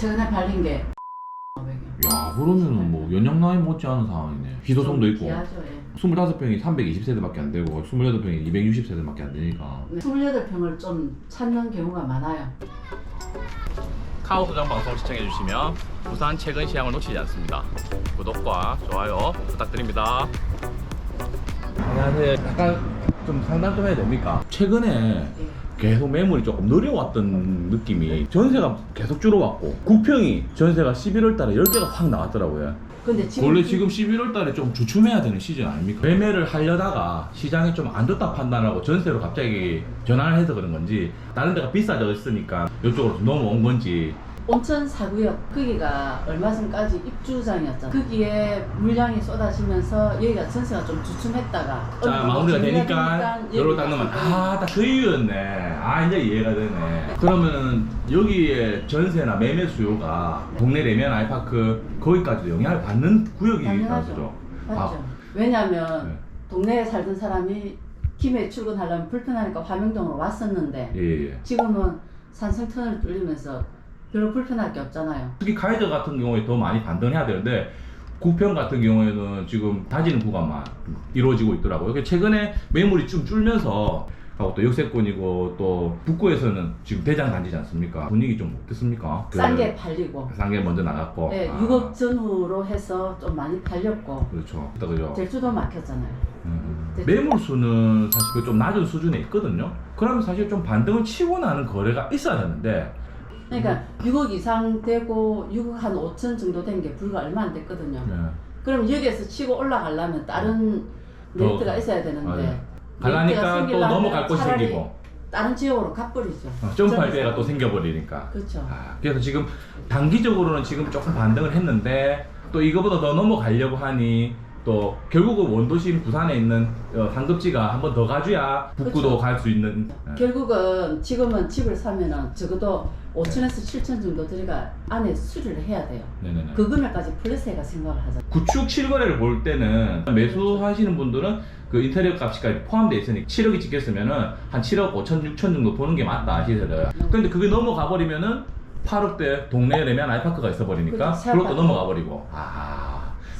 최근에 발린 게 야, 그러면은 뭐 연령 나이 못지않은 상황이네. 희소성도 있고. 귀하죠, 예. 25평이 320세대밖에 안 되고 28평이 260세대밖에 안 되니까. 네, 28평을 좀 찾는 경우가 많아요. 카오 소장 방송 시청해주시면 부산 최근 시향을 놓치지 않습니다. 구독과 좋아요 부탁드립니다. 안녕하세요. 약간 좀 상담 좀 해야 됩니까? 최근에 계속 매물이 조금 느려왔던 느낌이, 전세가 계속 줄어왔고 9평이 전세가 11월 달에 10개가 확 나왔더라고요. 근데 지금 원래 지금 11월 달에 좀 주춤해야 되는 시즌 아닙니까? 매매를 하려다가 시장이 좀 안 좋다 판단하고 전세로 갑자기 전환을 해서 그런 건지, 다른 데가 비싸졌으니까 이쪽으로 좀 넘어온 건지. 온천 4구역 거기가 얼마 전까지 입주장이었잖아요. 거기에 물량이 쏟아지면서 여기가 전세가 좀 주춤했다가 자, 마무리가 되니까 요로 딱 넣으면 여기가 딱 그 이유였네. 아, 이제 이해가 되네. 그러면은 여기에 전세나 매매 수요가 동네 레미안 아이파크 거기까지도 영향을 받는 구역이라는 거죠. 맞죠. 왜냐하면 네. 동네에 살던 사람이 김해 출근하려면 불편하니까 화명동으로 왔었는데 예. 지금은 산성터널을 뚫리면서 별로 불편할 게 없잖아요. 특히 가이드 같은 경우에 더 많이 반등을 해야 되는데 9평 같은 경우에는 지금 다지는 구간만 이루어지고 있더라고요. 최근에 매물이 좀 줄면서, 하고 또 역세권이고 또 북구에서는 지금 대장 단지지 않습니까? 분위기 좀 어땠습니까? 싼 게 팔리고 싼 게 먼저 나갔고. 네, 6억 전후로 해서 좀 많이 팔렸고 그렇죠. 그죠. 제주도 막혔잖아요. 매물 수는 사실 그 좀 낮은 수준에 있거든요. 그러면 사실 좀 반등을 치고 나는 거래가 있어야 되는데, 그러니까 6억 이상 되고 6억 한 5천 정도 된 게 불과 얼마 안 됐거든요. 네. 그럼 여기에서 치고 올라가려면 다른 메리트가 있어야 되는데 가려니까 또 넘어갈 곳이 생기고 다른 지역으로 가버리죠. 점프할 때가 또 생겨버리니까. 그렇죠. 그래서 지금 단기적으로는 지금 조금 반등을 했는데, 또 이거보다 더 넘어가려고 하니 또 결국은 원도심 부산에 있는 상급지가 한 번 더 가줘야 북구도 그렇죠. 갈 수 있는. 결국은 지금은 집을 사면은 적어도 5천에서 7천 정도 들어가 안에 수리를 해야 돼요. 네네네. 그 금액까지 플러스해가 생각을 하잖아요. 구축 실거래를 볼 때는 매수하시는 분들은 그 인테리어 값까지 포함되어 있으니까 7억이 찍혔으면은 한 7억 5천, 6천 정도 보는 게 맞다 시세를. 근데 그게 넘어가 버리면은 8억대 동네 레미안 아이파크가 있어 버리니까 그렇죠. 그것도 넘어가 버리고.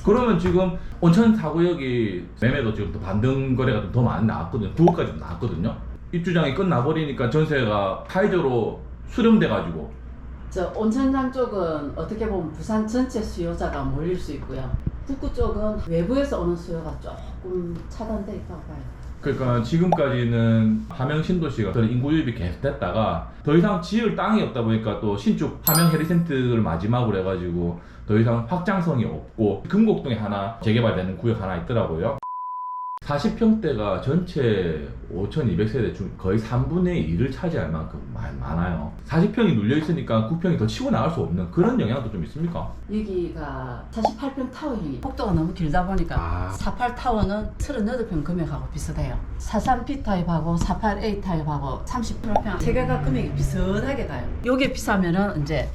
그러면 지금 온천 4구역이 매매도 지금 또 반등 거래가 좀 더 많이 나왔거든요. 9억까지 나왔거든요. 입주장이 끝나버리니까 전세가 사회적으로 수렴돼가지고. 저 온천장 쪽은 어떻게 보면 부산 전체 수요자가 몰릴 수 있고요. 북구 쪽은 외부에서 오는 수요가 조금 차단돼 있다고 봐요. 그러니까 지금까지는 함영 신도시가 그런 인구 유입이 계속됐다가 더 이상 지을 땅이 없다 보니까 또 신축 함영 해리센터를 마지막으로 해가지고 더 이상 확장성이 없고, 금곡동에 하나 재개발되는 구역 하나 있더라고요. 40평대가 전체 5,200세대 중 거의 3분의 2를 차지할 만큼 많아요. 40평이 눌려있으니까 9평이 더 치고 나갈 수 없는 그런 영향도 좀 있습니까? 여기가 48평 타워형이 폭도가 너무 길다 보니까 48타워는 38평 금액하고 비슷해요. 43B 타입하고 48A 타입하고 38평 세 개가 금액이 비슷하게 가요. 요게 비싸면은 이제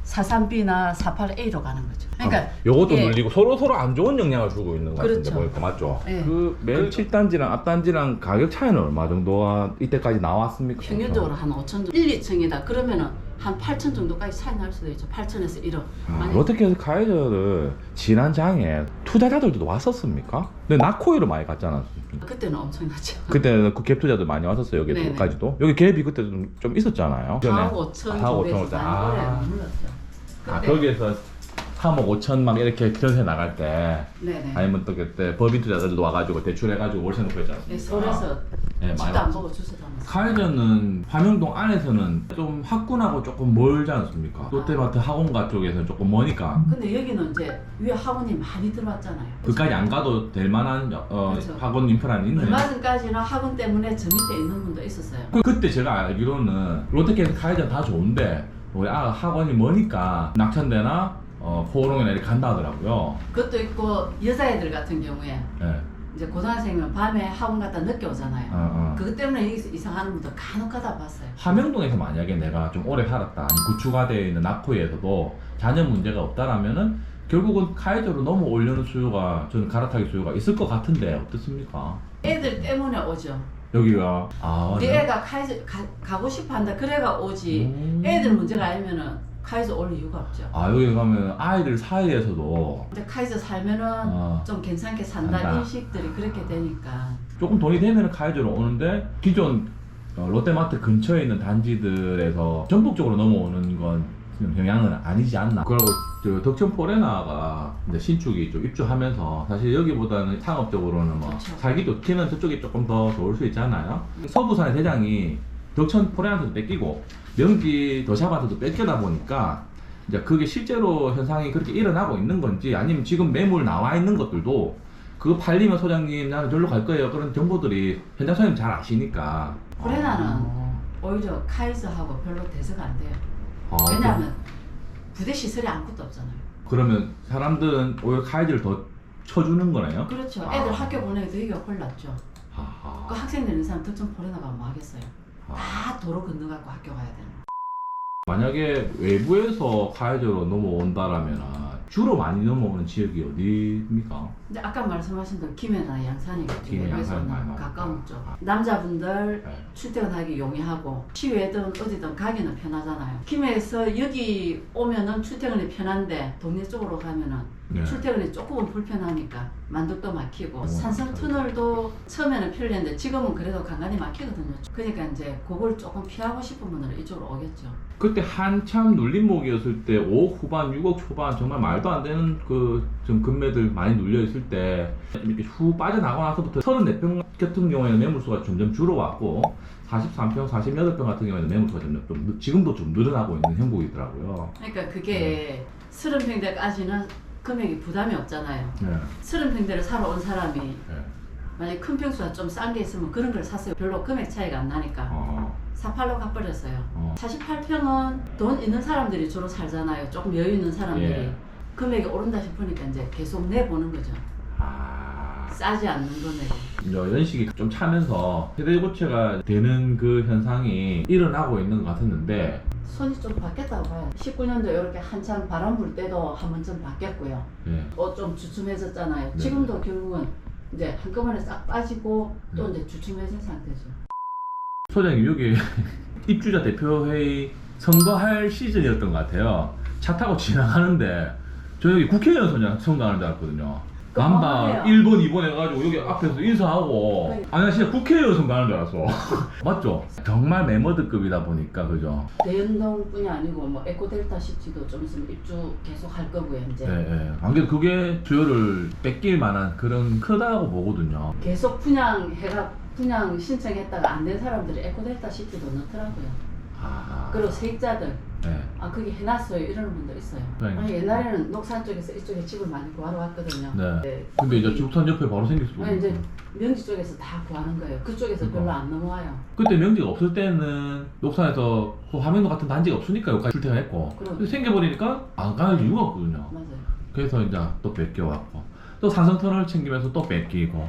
43B나 48A로 가는 거죠. 그러니까 요것도 이게 눌리고 서로 안 좋은 영향을 주고 있는 것 같은데 그렇죠. 보니까 맞죠? 네. 그 맨 7단지랑 앞단지랑 가격 차이는 얼마 정도가 이때까지 나왔습니까? 평균적으로 한 5천 정도. 1, 2층이다 그러면은 한 8천 정도까지 차이 날 수도 있죠. 8천에서 1억. 롯데캐슬 카이저를 지난 장에 투자자들도 왔었습니까? 근데 낙코이로 많이 갔잖아. 그때는 엄청났죠. 그때는 그 갭 투자들 많이 왔었어요. 여기까지도. 여기 갭이 그때 좀 있었잖아요. 4억 5천 4억 5천 정도에서 많이 원대. 몰랐죠. 거기에서 3억 5천 막 이렇게 전세 나갈 때, 네네. 아니면 또 그때 법인 투자자들도 와가지고 대출해가지고 월세 놓고 했지 않습니까? 네, 서울에서 네, 많이 집도 안 왔죠. 보고 주소 담았어요. 카이저는 화명동 안에서는 좀 학군하고 조금 멀지 않습니까? 롯데마트 학원가 쪽에서는 조금 머니까 근데 여기는 이제 위에 학원이 많이 들어왔잖아요. 그까지 안 가도 될 만한 그렇죠. 학원 인프라는 있네요. 얼마 전까지는 학원 때문에 저 밑에 있는 분도 있었어요. 그때 제가 알기로는 롯데캐슬 카이저 다 좋은데 우리 학원이 머니까 낙천대나 포호롱이나 이렇게 간다 하더라고요. 그것도 있고 여자애들 같은 경우에 네. 이제 고등학생은 밤에 학원 갔다 늦게 오잖아요. 그것 때문에 여기서 이사하는 분들 간혹 가다 봤어요. 함영동에서 만약에 내가 좀 오래 살았다, 아니 구축가 되어 있는 낙코에서도 자녀 문제가 없다라면은 결국은 카이저로 넘어오려는 수요가, 저는 갈아타기 수요가 있을 것 같은데 어떻습니까? 애들 때문에 오죠. 여기가 우리 애가 가고 싶어 한다 그래가 오지. 애들 문제가 아니면은 카이저 올 이유가 없죠. 아 여기 가면 아이들 사이에서도 근데 카이저 살면은 좀 괜찮게 산다 인식들이 그렇게 되니까. 조금 돈이 되면 카이저로 오는데 기존 롯데마트 근처에 있는 단지들에서 전국적으로 넘어오는 건 영향은 아니지 않나. 그리고 저 덕천 포레나가 이제 신축이 좀 입주하면서 사실 여기보다는 상업적으로는 뭐 그렇죠. 살기 좋기는 저쪽이 조금 더 좋을 수 있잖아요. 서부산의 대장이 덕천 포레나한테도 뺏기고 명지 더샵한테도 뺏겨다 보니까 이제 그게 실제로 현상이 그렇게 일어나고 있는 건지 아니면 지금 매물 나와 있는 것들도 그거 팔리면 소장님 나는 절로 갈 거예요 그런 정보들이 현장 소장님 잘 아시니까. 포레나는 오히려 카이저하고 별로 대서가 안 돼요. 아, 왜냐하면 부대 시설이 아무것도 없잖아요. 그러면 사람들은 오히려 카이드를 더 쳐주는 거네요? 그렇죠. 애들 학교 보내기 되게 곤란죠. 아하. 그 학생 되는 사람 덕천 포레나가 뭐 하겠어요. 아. 다 도로 건너가고 학교 가야 되는. 만약에 외부에서 카이드로 넘어온다라면 주로 많이 넘어오는 지역이 어디입니까? 근데 아까 말씀하신 대로 김해나 양산이겠죠. 김해, 양산 많이 외부에서는 가까운 쪽. 아. 남자분들 네. 출퇴근하기 용이하고 시외든 어디든 가기는 편하잖아요. 김해에서 여기 오면은 출퇴근이 편한데 동네 쪽으로 가면은 네. 출퇴근이 조금은 불편하니까 만덕도 막히고 어, 산성 맞아요. 터널도 처음에는 편리했는데 지금은 그래도 간간히 막히거든요. 그러니까 이제 그걸 조금 피하고 싶은 분들은 이쪽으로 오겠죠. 그때 한참 눌림목이었을 때 5억 후반, 6억 초반 정말 말도 안 되는 그 좀 금매들 많이 눌려 있을 때 이렇게 후 빠져나가고 나서부터 34평 같은 경우에는 매물수가 점점 줄어왔고 43평, 48평 같은 경우에는 매물수가 점점 좀 지금도 좀 늘어나고 있는 형국이더라고요. 그러니까 그게 30평대까지는 금액이 부담이 없잖아요. 네. 30평대를 사러 온 사람이 네. 만약에 큰 평수가 좀 싼 게 있으면 그런 걸 샀어요. 별로 금액 차이가 안 나니까. 어. 48로 가버렸어요. 48평은 돈 있는 사람들이 주로 살잖아요. 조금 여유 있는 사람들이. 예. 금액이 오른다 싶으니까 이제 계속 내보는 거죠. 아. 싸지 않는 금액을. 이제 연식이 좀 차면서 세대 교체가 되는 그 현상이 일어나고 있는 것 같았는데 손이 좀 바뀌었다고 봐요. 19년도 이렇게 한참 바람 불 때도 한 번쯤 바뀌었고요. 네. 좀 주춤해졌잖아요. 네. 지금도 결국은 이제 한꺼번에 싹 빠지고 또 네. 이제 주춤해진 상태죠. 소장님 여기 입주자 대표회의 선거할 시즌이었던 것 같아요. 차 타고 지나가는데 저 여기 국회의원 선거하는 줄 알았거든요. 남바 1번, 2번 해가지고 여기 앞에서 인사하고 네. 아니 나 진짜 국회의원 선거하는 줄 알았어. 맞죠? 정말 매머드급이다 보니까 그죠? 대연동뿐이 아니고 뭐 에코델타 시티도 좀 있으면 입주 계속 할 거고요 이제. 예, 예. 안 그래도 그게 주요를 뺏길 만한 그런 크다고 보거든요. 계속 분양 신청했다가 안 된 사람들이 에코델타 시티도 넣더라고요. 아. 그리고 세입자들 네. 거기 해놨어요 이러는 분들 있어요. 네. 아니, 옛날에는 녹산 쪽에서 이쪽에 집을 많이 구하러 왔거든요. 네. 근데 이제 죽산 옆에 바로 생길 수도 아니, 있고. 이제 명지 쪽에서 다 구하는 거예요. 그쪽에서 별로 안 넘어와요. 그때 명지가 없을 때는 녹산에서 그 화명동 같은 단지가 없으니까 여기까지 출퇴근했고 그럼. 생겨버리니까 안 가는 이유가 없거든요. 맞아요. 그래서 이제 또 뺏겨왔고 또 산성터널 챙기면서 또 뺏기고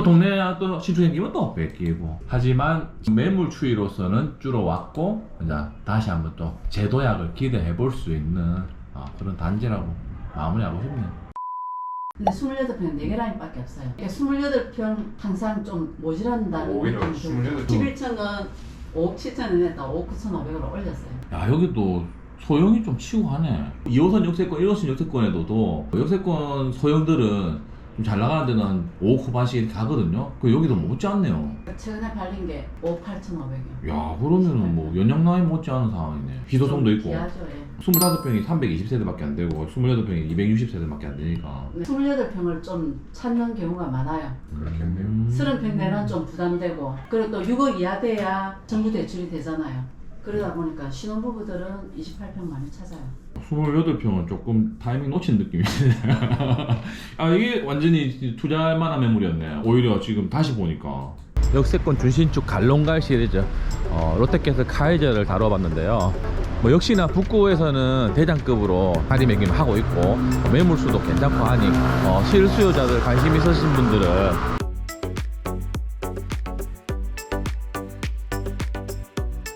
동네에 또 신축 생기면 또 뺏기고 하지만 매물 추이로서는 줄어왔고 이제 다시 한번 또 재도약을 기대해 볼 수 있는 그런 단지라고 마무리하고 싶네요. 근데 28평 4개 라인밖에 없어요. 그러니까 28평 항상 좀 모자란다는 오히려 느낌이 들어요. 11층은 5억 7천원 냈다 5억 9,500원을 올렸어요. 야 여기도 소형이 좀 치고 하네. 2호선 역세권, 1호선 역세권에도 역세권 소형들은 좀 잘 나가는 데는 5억 후반씩 이렇게 가거든요. 그 여기도 못지않네요. 최근에 발린 게 5억 8,500원. 야 그러면은 뭐 연장나이 못지않은 상황이네. 희소성도 있고 귀하죠, 예. 25평이 320세대밖에 안 되고 28평이 260세대밖에 안 되니까. 28평을 좀 찾는 경우가 많아요. 그렇겠네요. 30평 내는 좀 부담되고 그리고 또 6억 이하 돼야 정부 대출이 되잖아요. 그러다 보니까 신혼부부들은 28평 많이 찾아요. 28평은 조금 타이밍 놓친 느낌이 드네. 이게 완전히 투자할 만한 매물이었네. 오히려 지금 다시 보니까. 역세권 준신축 갈롱갈 시리즈 롯데캐슬 카이저를 다뤄봤는데요. 뭐 역시나 북구에서는 대장급으로 자리매김하고 있고 매물수도 괜찮고 하니 실수요자들 관심 있으신 분들은